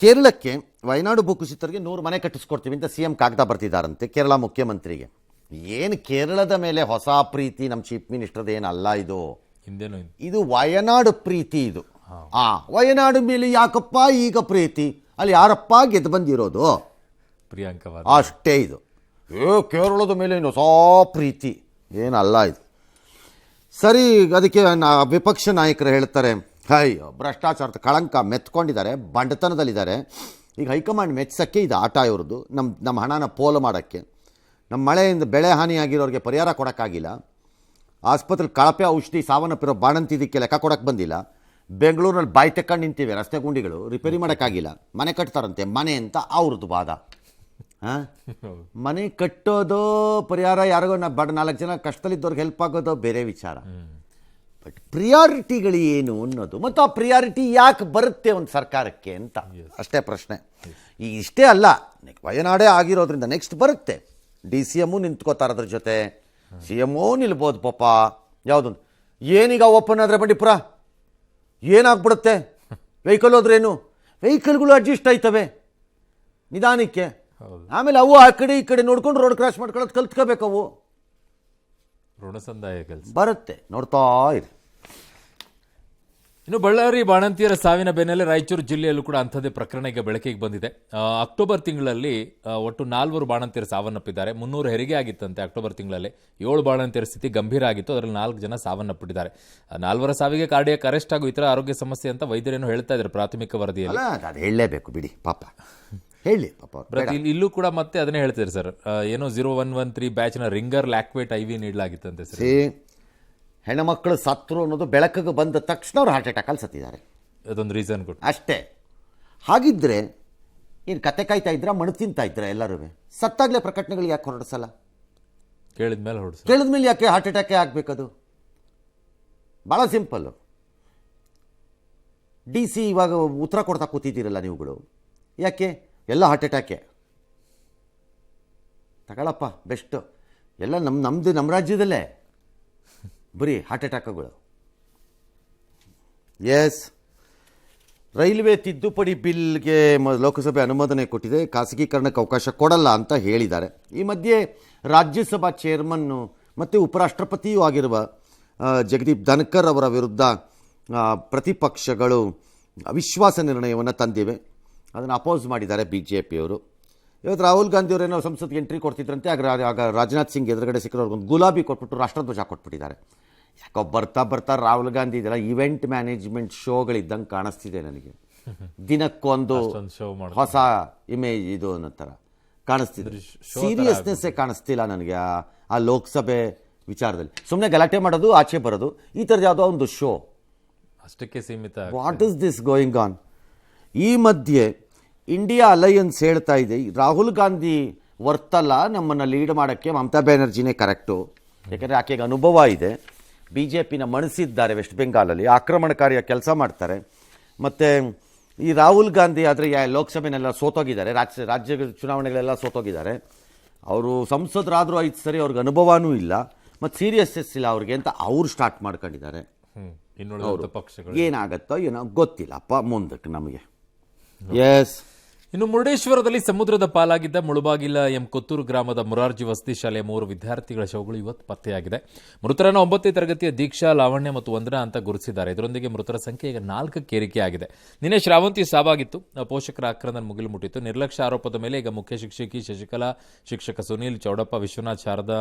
ಕೇರಳಕ್ಕೆ ವಯನಾಡು ಭೂಕುಸಿತರಿಗೆ 100 ಮನೆ ಕಟ್ಟಿಸ್ಕೊಡ್ತೀವಿ ಅಂತ ಸಿಎಂ ಕಾಗದ ಬರ್ತಿದ್ದಾರಂತೆ ಕೇರಳ ಮುಖ್ಯಮಂತ್ರಿಗೆ. ಏನು ಕೇರಳದ ಮೇಲೆ ಹೊಸ ಪ್ರೀತಿ ನಮ್ಮ ಚೀಫ್ ಮಿನಿಸ್ಟರ್ದು ಏನಲ್ಲ, ಇದು ವಯನಾಡು ಪ್ರೀತಿ. ಇದು ವಯನಾಡು ಮೇಲೆ ಯಾಕಪ್ಪ ಈಗ ಪ್ರೀತಿ? ಅಲ್ಲಿ ಯಾರಪ್ಪ ಗೆದ್ದು ಬಂದಿರೋದು? ಪ್ರಿಯಾಂಕಾ ಅಷ್ಟೇ. ಇದು ಕೇರಳದ ಮೇಲೆ ಏನು ಹೊಸ ಪ್ರೀತಿ ಏನಲ್ಲ ಇದು. ಸರಿ, ಅದಕ್ಕೆ ವಿಪಕ್ಷ ನಾಯಕರು ಹೇಳ್ತಾರೆ, ಅಯ್ಯೋ ಭ್ರಷ್ಟಾಚಾರದ ಕಳಂಕ ಮೆತ್ಕೊಂಡಿದ್ದಾರೆ, ಬಂಡತನದಲ್ಲಿದ್ದಾರೆ. ಈಗ ಹೈಕಮಾಂಡ್ ಮೆಚ್ಚಕ್ಕೆ ಇದು ಆಟ ಇವ್ರದ್ದು. ನಮ್ಮ ಹಣನ ಪೋಲು ಮಾಡೋಕ್ಕೆ, ನಮ್ಮ ಮಳೆಯಿಂದ ಬೆಳೆ ಹಾನಿಯಾಗಿರೋರಿಗೆ ಪರಿಹಾರ ಕೊಡೋಕ್ಕಾಗಿಲ್ಲ, ಆಸ್ಪತ್ರೆಗೆ ಕಳಪೆ ಔಷಧಿ ಸಾವನ್ನಪ್ಪಿರೋ ಬಾಣಂತಿದ್ದಕ್ಕೆ ಲೆಕ್ಕ ಕೊಡೋಕ್ಕೆ ಬಂದಿಲ್ಲ, ಬೆಂಗಳೂರಲ್ಲಿ ಬಾಯಿ ತೆಕ್ಕೊಂಡು ನಿಂತಿವೆ ರಸ್ತೆ ಗುಂಡಿಗಳು, ರಿಪೇರಿ ಮಾಡೋಕ್ಕಾಗಿಲ್ಲ, ಮನೆ ಕಟ್ತಾರಂತೆ ಮನೆ ಅಂತ ಅವ್ರದ್ದು ವಾದ. ಮನೆ ಕಟ್ಟೋದು ಪರಿಹಾರ, ಯಾರಿಗೋ 4 ಜನ ಕಷ್ಟದಲ್ಲಿದ್ದವ್ರಿಗೆ ಹೆಲ್ಪ್ ಆಗೋದು ಬೇರೆ ವಿಚಾರ. ಬಟ್ ಪ್ರಿಯಾರಿಟಿಗಳು ಏನು ಅನ್ನೋದು, ಮತ್ತು ಆ ಪ್ರಿಯಾರಿಟಿ ಯಾಕೆ ಬರುತ್ತೆ ಒಂದು ಸರ್ಕಾರಕ್ಕೆ ಅಂತ ಅಷ್ಟೇ ಪ್ರಶ್ನೆ. ಇಷ್ಟೇ ಅಲ್ಲ, ವಯನಾಡೇ ಆಗಿರೋದ್ರಿಂದ ನೆಕ್ಸ್ಟ್ ಬರುತ್ತೆ. DCM ನಿಂತ್ಕೋತಾರೆ, ಅದ್ರ ಜೊತೆ CM ನಿಲ್ಬೋದು ಪಾಪ. ಯಾವುದೊಂದು ಏನೀಗ ಓಪನ್ ಆದರೆ ಬಂಡೀಪುರ ಏನಾಗ್ಬಿಡುತ್ತೆ? ವೆಹಿಕಲ್ ಹೋದ್ರೇನು, ವೆಹಿಕಲ್ಗಳು ಅಡ್ಜಸ್ಟ್ ಆಯ್ತವೆ ನಿಧಾನಕ್ಕೆ. ಆಮೇಲೆ ಅವು ಆ ಕಡೆ ಈ ಕಡೆ ನೋಡ್ಕೊಂಡು ರೋಡ್ ಕ್ರಾಸ್ ಮಾಡ್ಕೊಳ್ಳೋದು ಕಲ್ತ್ಕೋಬೇಕು. ಅವು ಋಣಸಂದಾಯ ಕೆಲಸ ಬರುತ್ತೆ, ನೋಡ್ತಾ ಇರಿ. ಇನ್ನು ಬಳ್ಳಾರಿ ಬಾಣಂತಿಯರ ಸಾವಿನ ಬೆನ್ನಲ್ಲೇ ರಾಯಚೂರು ಜಿಲ್ಲೆಯಲ್ಲೂ ಕೂಡ ಅಂಥದ್ದೇ ಪ್ರಕರಣ ಈಗ ಬೆಳಕಿಗೆ ಬಂದಿದೆ. ಅಕ್ಟೋಬರ್ ತಿಂಗಳಲ್ಲಿ ಒಟ್ಟು 4 ಬಾಣಂತಿಯರು ಸಾವನ್ನಪ್ಪಿದ್ದಾರೆ. 300 ಹೆರಿಗೆ ಆಗಿತ್ತಂತೆ. ಅಕ್ಟೋಬರ್ ತಿಂಗಳಲ್ಲಿ 7 ಬಾಣಂತಿಯರ ಸ್ಥಿತಿ ಗಂಭೀರ ಆಗಿತ್ತು. ಅದರಲ್ಲಿ 4 ಜನ ಸಾವನ್ನಪ್ಪಿದ್ದಾರೆ. 4 ಸಾವಿಗೆ ಕಾರ್ಡಿಯಾಕ್ ಅರೆಸ್ಟ್ ಹಾಗೂ ಇತರ ಆರೋಗ್ಯ ಸಮಸ್ಯೆ ಅಂತ ವೈದ್ಯರೇನು ಹೇಳ್ತಾ ಇದ್ದಾರೆ ಪ್ರಾಥಮಿಕ ವರದಿಯಲ್ಲಿ. ಅದು ಹೇಳಲೇಬೇಕು ಬಿಡಿ ಪಾಪ, ಹೇಳಿ ಪಾಪ. ಇಲ್ಲೂ ಕೂಡ ಮತ್ತೆ ಅದನ್ನೇ ಹೇಳ್ತಿದ್ದಾರೆ ಸರ್. ಏನೋ 0113 ಬ್ಯಾಚ್ನ ರಿಂಗರ್ ಲ್ಯಾಕ್ವೇಟ್ IV ನೀಡಲಾಗಿತ್ತಂತೆ ಸರ್. ಹೆಣ್ಮಕ್ಳು ಸತ್ರು ಅನ್ನೋದು ಬೆಳಕಿಗೆ ಬಂದ ತಕ್ಷಣ ಅವ್ರು ಹಾರ್ಟ್ ಅಟ್ಯಾಕಲ್ಲಿ ಸತ್ತಿದ್ದಾರೆ. ಅದೊಂದು ರೀಸನ್ ಕೊಟ್ಟು ಅಷ್ಟೇ. ಹಾಗಿದ್ರೆ ಏನು ಕತೆ ಕಾಯ್ತಾ ಇದ್ರ, ಮಣ್ಣು ತಿಂತಾ ಇದ್ರ ಎಲ್ಲರೂ? ಸತ್ತಾಗಲೇ ಪ್ರಕಟಣೆಗಳಿಗೆ ಯಾಕೆ ಹೊರಡಿಸಲ್ಲ? ಕೇಳಿದ್ಮೇಲೆ ಯಾಕೆ ಹಾರ್ಟ್ ಅಟ್ಯಾಕೇ ಆಗಬೇಕದು? ಭಾಳ ಸಿಂಪಲ್ಲು. DC ಇವಾಗ ಉತ್ತರ ಕೊಡ್ತಾ ಕೂತಿದ್ದೀರಲ್ಲ ನೀವುಗಳು, ಯಾಕೆ? ಎಲ್ಲ ಹಾರ್ಟ್ ಅಟ್ಯಾಕೆ ತಗೊಳಪ್ಪ ಬೆಸ್ಟು. ಎಲ್ಲ ನಮ್ಮ ರಾಜ್ಯದಲ್ಲೇ ಬರೀ ಹಾರ್ಟ್ ಅಟ್ಯಾಕ್ಗಳು. ಎಸ್, ರೈಲ್ವೆ ತಿದ್ದುಪಡಿ ಬಿಲ್ಗೆ ಲೋಕಸಭೆ ಅನುಮೋದನೆ ಕೊಟ್ಟಿದೆ. ಖಾಸಗೀಕರಣಕ್ಕೆ ಅವಕಾಶ ಕೊಡಲ್ಲ ಅಂತ ಹೇಳಿದ್ದಾರೆ. ಈ ಮಧ್ಯೆ ರಾಜ್ಯಸಭಾ ಚೇರ್ಮನ್ನು ಮತ್ತು ಉಪರಾಷ್ಟ್ರಪತಿಯೂ ಆಗಿರುವ ಜಗದೀಪ್ ಧನ್ಕರ್ ಅವರ ವಿರುದ್ಧ ಪ್ರತಿಪಕ್ಷಗಳು ಅವಿಶ್ವಾಸ ನಿರ್ಣಯವನ್ನು ತಂದಿವೆ. ಅದನ್ನು ಅಪೋಸ್ ಮಾಡಿದ್ದಾರೆ BJPಯವರು. ಇವತ್ತು ರಾಹುಲ್ ಗಾಂಧಿ ಅವರೇನೋ ಸಂಸತ್ಗೆ ಎಂಟ್ರಿ ಕೊಡ್ತಿದ್ರಂತೆ. ಆಗ ರಾಜನಾಥ್ ಸಿಂಗ್ ಎದುರುಗಡೆ ಸಿಕ್ಕರವ್ರಿಗೊಂದು ಗುಲಾಬಿ ಕೊಟ್ಬಿಟ್ಟು ರಾಷ್ಟ್ರಧ್ವಜ ಕೊಟ್ಬಿಟ್ಟಿದ್ದಾರೆ. ಯಾಕೋ ಬರ್ತಾ ರಾಹುಲ್ ಗಾಂಧಿ ಇದೆಲ್ಲ ಇವೆಂಟ್ ಮ್ಯಾನೇಜ್ಮೆಂಟ್ ಶೋಗಳಿದ್ದಂಗೆ ಕಾಣಿಸ್ತಿದೆ ನನಗೆ. ದಿನಕ್ಕೊಂದು ಹೊಸ ಇಮೇಜ್ ಇದು ಅನ್ನೋ ಥರ ಕಾಣಿಸ್ತಿದೆ. ಸೀರಿಯಸ್ನೆಸ್ಸೇ ಕಾಣಿಸ್ತಿಲ್ಲ ನನಗೆ ಆ ಲೋಕಸಭೆ ವಿಚಾರದಲ್ಲಿ. ಸುಮ್ಮನೆ ಗಲಾಟೆ ಮಾಡೋದು, ಆಚೆ ಬರೋದು, ಈ ಥರದ್ದು ಯಾವುದೋ ಒಂದು ಶೋ ಅಷ್ಟಕ್ಕೆ ಸೀಮಿತ. What is this going on? ಈ ಮಧ್ಯೆ ಇಂಡಿಯಾ ಅಲಯನ್ಸ್ ಹೇಳ್ತಾ ಇದೆ, ರಾಹುಲ್ ಗಾಂಧಿ ವರ್ತಲ್ಲ ನಮ್ಮನ್ನು ಲೀಡ್ ಮಾಡೋಕ್ಕೆ, ಮಮತಾ ಬ್ಯಾನರ್ಜಿನೇ ಕರೆಕ್ಟು. ಯಾಕೆಂದರೆ ಆಕೆಗೆ ಅನುಭವ ಇದೆ. BJPನ ಮಣಿಸಿದ್ದಾರೆ ವೆಸ್ಟ್ ಬೆಂಗಾಲಲ್ಲಿ, ಆಕ್ರಮಣಕಾರಿಯ ಕೆಲಸ ಮಾಡ್ತಾರೆ. ಮತ್ತು ಈ ರಾಹುಲ್ ಗಾಂಧಿ ಆದರೆ ಲೋಕಸಭೆನೆಲ್ಲ ಸೋತೋಗಿದ್ದಾರೆ, ರಾಜ್ಯ ಚುನಾವಣೆಗಳೆಲ್ಲ ಸೋತೋಗಿದ್ದಾರೆ. ಅವರು ಸಂಸದರಾದರೂ 5 ಸರಿ, ಅವ್ರಿಗೆ ಅನುಭವನೂ ಇಲ್ಲ ಮತ್ತು ಸೀರಿಯಸ್ನೆಸ್ ಇಲ್ಲ ಅವ್ರಿಗೆ ಅಂತ ಅವ್ರು ಸ್ಟಾರ್ಟ್ ಮಾಡ್ಕೊಂಡಿದ್ದಾರೆ. ಏನಾಗತ್ತೋ ಏನೋ ಗೊತ್ತಿಲ್ಲಪ್ಪ ಮುಂದಕ್ಕೆ ನಮಗೆ. ಎಸ್. ಇನ್ನು ಮುರುಡೇಶ್ವರದಲ್ಲಿ ಸಮುದ್ರದ ಪಾಲಾಗಿದ್ದ ಮುಳುಬಾಗಿಲ ಕೊತ್ತೂರು ಗ್ರಾಮದ ಮುರಾರ್ಜಿ ವಸತಿ ಶಾಲೆಯ 3 ವಿದ್ಯಾರ್ಥಿಗಳ ಶವಗಳು ಇವತ್ತು ಪತ್ತೆಯಾಗಿದೆ. ಮೃತರನ್ನು 9ನೇ ತರಗತಿಯ ದೀಕ್ಷಾ, ಲಾವಣ್ಯ ಮತ್ತು ವಂದನಾ ಅಂತ ಗುರುತಿಸಿದ್ದಾರೆ. ಇದರೊಂದಿಗೆ ಮೃತರ ಸಂಖ್ಯೆ ಈಗ 4ಕ್ಕೆ ಏರಿಕೆಯಾಗಿದೆ. ನಿನ್ನೆ ಶ್ರಾವಂತಿ ಸಾವಾಗಿತ್ತು. ಪೋಷಕರ ಆಕ್ರಂದನ ಮುಗಿಲು ಮುಟ್ಟಿತ್ತು. ನಿರ್ಲಕ್ಷ್ಯ ಆರೋಪದ ಮೇಲೆ ಈಗ ಮುಖ್ಯ ಶಿಕ್ಷಕಿ ಶಶಿಕಲಾ, ಶಿಕ್ಷಕ ಸುನೀಲ್, ಚೌಡಪ್ಪ, ವಿಶ್ವನಾಥ್,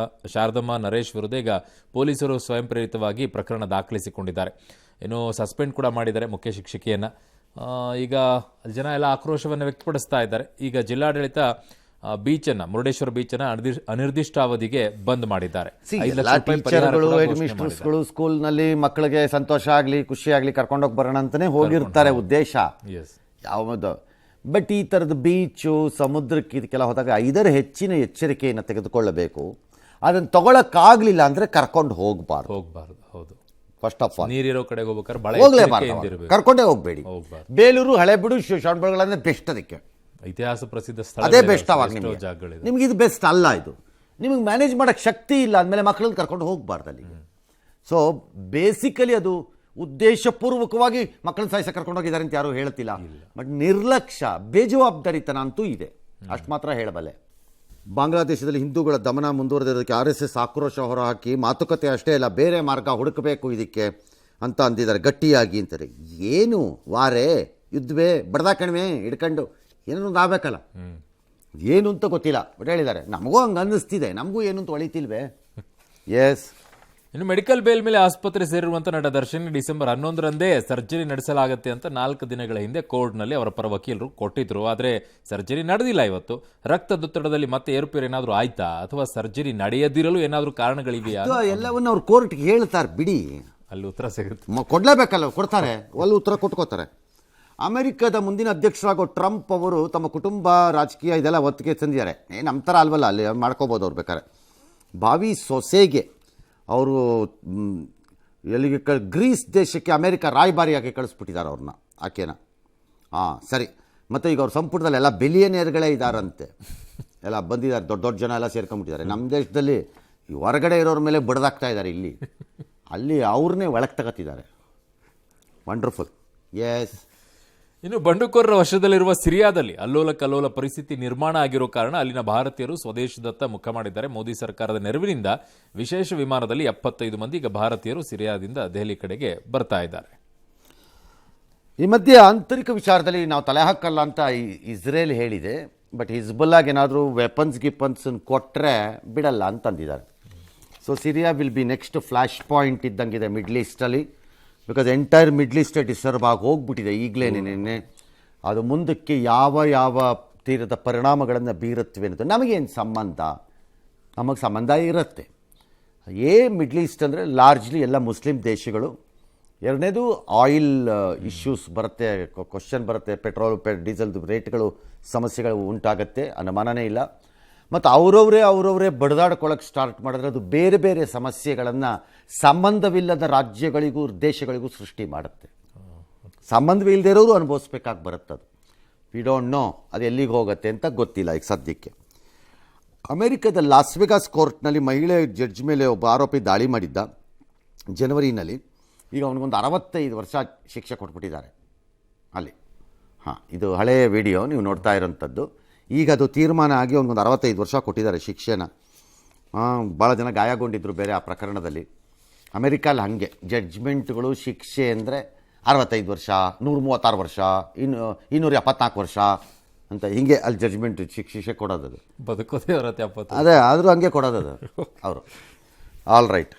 ಶಾರದಮ್ಮ, ನರೇಶ್ ವಿರುದ್ಧ ಈಗ ಪೊಲೀಸರು ಸ್ವಯಂ ಪ್ರೇರಿತವಾಗಿ ಪ್ರಕರಣ ದಾಖಲಿಸಿಕೊಂಡಿದ್ದಾರೆ. ಇನ್ನು ಸಸ್ಪೆಂಡ್ ಕೂಡ ಮಾಡಿದ್ದಾರೆ ಮುಖ್ಯ ಶಿಕ್ಷಕಿಯನ್ನ. ಈಗ ಜನ ಎಲ್ಲ ಆಕ್ರೋಶವನ್ನು ವ್ಯಕ್ತಪಡಿಸ್ತಾ ಇದ್ದಾರೆ. ಈಗ ಜಿಲ್ಲಾಡಳಿತ ಮುರುಡೇಶ್ವರ ಬೀಚನ್ನು ಅನಿರ್ದಿಷ್ಟಾವಧಿಗೆ ಬಂದ್ ಮಾಡಿದ್ದಾರೆ. ಟೀಚರ್ಗಳು ಸ್ಕೂಲ್ನಲ್ಲಿ ಮಕ್ಕಳಿಗೆ ಸಂತೋಷ ಆಗಲಿ, ಖುಷಿ ಆಗಲಿ, ಕರ್ಕೊಂಡೋಗಿ ಬರೋಣ ಅಂತಾನೆ ಹೋಗಿರ್ತಾರೆ ಉದ್ದೇಶ ಯಾವುದು. ಬಟ್ ಈ ಥರದ ಬೀಚು, ಸಮುದ್ರಕ್ಕೆ ಇದಕ್ಕೆಲ್ಲ ಹೋದಾಗ 5 ಹೆಚ್ಚಿನ ಎಚ್ಚರಿಕೆಯನ್ನು ತೆಗೆದುಕೊಳ್ಳಬೇಕು. ಅದನ್ನು ತಗೊಳಕ್ಕಾಗಲಿಲ್ಲ ಅಂದರೆ ಕರ್ಕೊಂಡು ಹೋಗಬಾರ್ದು. ಹೌದು. ಫಸ್ಟ್ ಆಫ್ ಆಲ್ ನೀರಿರೋ ಕಡೆಗೆ ಹೋಗ್ಬೇಕಾದ್ರೆ ಕರ್ಕೊಂಡೇ ಹೋಗಬೇಡಿ. ಬೇಲೂರು, ಹಳೆಬೀಡು, ಶ್ರವಣಬೆಳಗೊಳ ಬೆಸ್ಟ್. ಅದಕ್ಕೆ ಇತಿಹಾಸ ಪ್ರಸಿದ್ಧ ಸ್ಥಳ, ಅದೇ ಬೆಸ್ಟ್. ಅವಾಗ ನಿಮ್ಗೆ ಇದು ಬೆಸ್ಟ್ ಅಲ್ಲ. ಇದು ನಿಮಗೆ ಮ್ಯಾನೇಜ್ ಮಾಡೋಕ್ಕೆ ಶಕ್ತಿ ಇಲ್ಲ ಅಂದಮೇಲೆ ಮಕ್ಕಳನ್ನ ಕರ್ಕೊಂಡು ಹೋಗಬಾರ್ದು ಅಲ್ಲಿಗೆ. ಸೊ ಬೇಸಿಕಲಿ ಅದು ಉದ್ದೇಶಪೂರ್ವಕವಾಗಿ ಮಕ್ಕಳನ್ನ ಸಾಯಿಸ ಕರ್ಕೊಂಡೋಗಿದ್ದಾರೆ ಅಂತ ಯಾರೂ ಹೇಳ್ತಿಲ್ಲ. ಬಟ್ ನಿರ್ಲಕ್ಷ್ಯ, ಬೇಜವಾಬ್ದಾರಿತನ ಅಂತೂ ಇದೆ, ಅಷ್ಟು ಮಾತ್ರ ಹೇಳಬಲ್ಲೆ. ಬಾಂಗ್ಲಾದೇಶದಲ್ಲಿ ಹಿಂದೂಗಳ ದಮನ ಮುಂದುವರೆದಿರೋದಕ್ಕೆ RSS ಆಕ್ರೋಶ ಹೊರಹಾಕಿ ಮಾತುಕತೆ ಅಷ್ಟೇ ಅಲ್ಲ, ಬೇರೆ ಮಾರ್ಗ ಹುಡುಕಬೇಕು ಇದಕ್ಕೆ ಅಂತ ಅಂದಿದ್ದಾರೆ ಗಟ್ಟಿಯಾಗಿ ಅಂತಾರೆ. ಏನು ವಾರೇ ಯುದ್ಧವೇ ಬಡ್ದ ಕಣಿವೆ ಹಿಡ್ಕೊಂಡು ಏನೊಂದು ಆಗಬೇಕಲ್ಲ, ಏನು ಅಂತ ಗೊತ್ತಿಲ್ಲ. ಬಟ್ ಹೇಳಿದ್ದಾರೆ ನಮಗೂ ಹಂಗೆ ಅನ್ನಿಸ್ತಿದೆ, ನಮಗೂ ಏನು ಅಂತ ಹೊಳಿತಿಲ್ವೇ. ಎಸ್. ಇನ್ನು ಮೆಡಿಕಲ್ ಬೇಲ್ ಮೇಲೆ ಆಸ್ಪತ್ರೆ ಸೇರಿರುವಂತಹ ನಟ ದರ್ಶನ್ ಡಿಸೆಂಬರ್ 11ರಂದೇ ಸರ್ಜರಿ ನಡೆಸಲಾಗುತ್ತೆ ಅಂತ 4 ದಿನಗಳ ಹಿಂದೆ ಕೋರ್ಟ್ನಲ್ಲಿ ಅವರ ಪರ ವಕೀಲರು ಕೊಟ್ಟಿದ್ರು. ಆದರೆ ಸರ್ಜರಿ ನಡೆದಿಲ್ಲ. ಇವತ್ತು ರಕ್ತದೊತ್ತಡದಲ್ಲಿ ಮತ್ತೆ ಏರುಪೇರು ಏನಾದರೂ ಆಯ್ತಾ ಅಥವಾ ಸರ್ಜರಿ ನಡೆಯದಿರಲು ಏನಾದರೂ ಕಾರಣಗಳಿವೆಯಾ? ಎಲ್ಲವನ್ನು ಅವ್ರು ಕೋರ್ಟ್ಗೆ ಹೇಳ್ತಾರೆ ಬಿಡಿ, ಅಲ್ಲಿ ಉತ್ತರ ಸಿಗುತ್ತೆ. ಕೊಡಲೇಬೇಕಲ್ಲ, ಕೊಡ್ತಾರೆ, ಅಲ್ಲಿ ಉತ್ತರ ಕೊಟ್ಕೋತಾರೆ. ಅಮೆರಿಕದ ಮುಂದಿನ ಅಧ್ಯಕ್ಷರಾಗೋ ಟ್ರಂಪ್ ಅವರು ತಮ್ಮ ಕುಟುಂಬ ರಾಜಕೀಯ ಇದೆಲ್ಲ ಒತ್ತಿಗೆ ತಂದಿದ್ದಾರೆ. ನಮ್ಮ ಥರ ಅಲ್ವಲ್ಲ, ಅಲ್ಲಿ ಮಾಡ್ಕೋಬೋದು ಅವ್ರು ಬೇಕಾದ್ರೆ. ಭಾವಿ ಸೊಸೆಗೆ ಅವರು ಎಲ್ಲಿಗೆ ಗ್ರೀಸ್ ದೇಶಕ್ಕೆ ಅಮೆರಿಕ ರಾಯಭಾರಿಯಾಗಿ ಕಳಿಸ್ಬಿಟ್ಟಿದ್ದಾರೆ ಅವ್ರನ್ನ, ಆಕೆನ. ಸರಿ. ಮತ್ತು ಈಗ ಅವ್ರ ಸಂಪುಟದಲ್ಲಿ ಎಲ್ಲ ಬಿಲಿಯನೇರ್ಗಳೇ ಇದ್ದಾರಂತೆ, ಎಲ್ಲ ಬಂದಿದ್ದಾರೆ, ದೊಡ್ಡ ದೊಡ್ಡ ಜನ ಎಲ್ಲ ಸೇರ್ಕೊಂಡ್ಬಿಟ್ಟಿದ್ದಾರೆ. ನಮ್ಮ ದೇಶದಲ್ಲಿ ಈ ಹೊರಗಡೆ ಇರೋರ ಮೇಲೆ ಬಡ್ದಾಕ್ತಾ ಇದ್ದಾರೆ, ಅಲ್ಲಿ ಅವ್ರನ್ನೇ ಒಳಗೆ ತಗೋತಿದ್ದಾರೆ. ವಂಡರ್ಫುಲ್. ಎಸ್. ಇನ್ನು ಬಂಡುಕೋರರ ವಶದಲ್ಲಿರುವ ಸಿರಿಯಾದಲ್ಲಿ ಅಲ್ಲೋಲ ಕಲ್ಲೋಲ ಪರಿಸ್ಥಿತಿ ನಿರ್ಮಾಣ ಆಗಿರೋ ಕಾರಣ ಅಲ್ಲಿನ ಭಾರತೀಯರು ಸ್ವದೇಶದತ್ತ ಮುಖ ಮಾಡಿದ್ದಾರೆ. ಮೋದಿ ಸರ್ಕಾರದ ನೆರವಿನಿಂದ ವಿಶೇಷ ವಿಮಾನದಲ್ಲಿ 75 ಮಂದಿ ಈಗ ಭಾರತೀಯರು ಸಿರಿಯಾದಿಂದ ದೆಹಲಿ ಕಡೆಗೆ ಬರ್ತಾ ಇದ್ದಾರೆ. ಈ ಮಧ್ಯೆ ಆಂತರಿಕ ವಿಚಾರದಲ್ಲಿ ನಾವು ತಲೆ ಹಾಕಲ್ಲ ಅಂತ ಇಸ್ರೇಲ್ ಹೇಳಿದೆ. ಬಟ್ ಹಿಜ್ಬುಲ್ಲಾಗೆ ಏನಾದರೂ ವೆಪನ್ಸ್ ಕೊಟ್ಟರೆ ಬಿಡಲ್ಲ ಅಂತಂದಿದ್ದಾರೆ. So Syria will be next flash point ಇದ್ದಂಗಿದೆ ಮಿಡ್ಲ್ ಈಸ್ಟಲ್ಲಿ. ಬಿಕಾಸ್ ಎಂಟೈರ್ ಮಿಡ್ಲ್ ಈಸ್ಟೇ ಡಿಸ್ಟರ್ಬ್ ಆಗಿ ಹೋಗ್ಬಿಟ್ಟಿದೆ ಈಗಲೇ. ಅದು ಮುಂದಕ್ಕೆ ಯಾವ ತೀರದ ಪರಿಣಾಮಗಳನ್ನು ಬೀರುತ್ತವೆ ಅನ್ನೋದು ನಮಗೇನು ಸಂಬಂಧ? ನಮಗೆ ಸಂಬಂಧ ಇರುತ್ತೆ. ಮಿಡ್ಲ್ ಈಸ್ಟ್ ಅಂದರೆ ಲಾರ್ಜ್ಲಿ ಎಲ್ಲ ಮುಸ್ಲಿಂ ದೇಶಗಳು. ಎರಡನೇದು ಆಯಿಲ್ ಇಶ್ಯೂಸ್ ಬರುತ್ತೆ, ಕ್ವಶನ್ ಬರುತ್ತೆ, ಪೆಟ್ರೋಲ್ ಡೀಸೆಲ್ ರೇಟ್ಗಳು ಸಮಸ್ಯೆಗಳು ಉಂಟಾಗತ್ತೆ, ಅನುಮಾನನೇ ಇಲ್ಲ. ಮತ್ತು ಅವರವರೇ ಬಡಿದಾಡ್ಕೊಳ್ಳೋಕೆ ಸ್ಟಾರ್ಟ್ ಮಾಡಿದ್ರೆ ಅದು ಬೇರೆ ಬೇರೆ ಸಮಸ್ಯೆಗಳನ್ನು ಸಂಬಂಧವಿಲ್ಲದ ರಾಜ್ಯಗಳಿಗೂ ದೇಶಗಳಿಗೂ ಸೃಷ್ಟಿ ಮಾಡುತ್ತೆ. ಸಂಬಂಧವೇ ಇಲ್ಲದೆ ಇರೋರು ಅನುಭವಿಸ್ಬೇಕಾಗಿ ಬರುತ್ತೆ. ಅದು ವಿ ಡೋಂಟ್ ನೋ ಅದು ಎಲ್ಲಿಗೆ ಹೋಗುತ್ತೆ ಅಂತ ಗೊತ್ತಿಲ್ಲ ಈಗ ಸದ್ಯಕ್ಕೆ. ಅಮೆರಿಕದ ಲಾಸ್ ವೆಗಾಸ್ ಕೋರ್ಟ್ನಲ್ಲಿ ಮಹಿಳೆ ಜಡ್ಜ್ ಮೇಲೆ ಒಬ್ಬ ಆರೋಪಿ ದಾಳಿ ಮಾಡಿದ್ದ ಜನವರಿನಲ್ಲಿ. ಈಗ ಅವನಿಗೊಂದು 65 ವರ್ಷ ಶಿಕ್ಷೆ ಕೊಟ್ಬಿಟ್ಟಿದ್ದಾರೆ ಅಲ್ಲಿ. ಇದು ಹಳೆಯ ವಿಡಿಯೋ ನೀವು ನೋಡ್ತಾ ಇರೋಂಥದ್ದು. ಈಗ ಅದು ತೀರ್ಮಾನ ಆಗಿ ಅವನಿಗೊಂದು 65 ವರ್ಷ ಕೊಟ್ಟಿದ್ದಾರೆ ಶಿಕ್ಷೆನ. ಭಾಳ ಜನ ಗಾಯಗೊಂಡಿದ್ದರು ಬೇರೆ ಆ ಪ್ರಕರಣದಲ್ಲಿ. ಅಮೆರಿಕಲ್ಲಿ ಹಾಗೆ ಜಡ್ಜ್ಮೆಂಟ್ಗಳು ಶಿಕ್ಷೆ ಅಂದರೆ 65 ವರ್ಷ, 136 ವರ್ಷ, 274 ವರ್ಷ ಅಂತ ಹಿಂಗೆ ಅಲ್ಲಿ ಜಡ್ಜ್ಮೆಂಟ್ ಶಿಕ್ಷೆ ಕೊಡೋದದು. ಬದುಕೋದೇ 70. ಅದೇ ಆದರೂ ಹಂಗೆ ಕೊಡೋದದು ಅವರು. All right.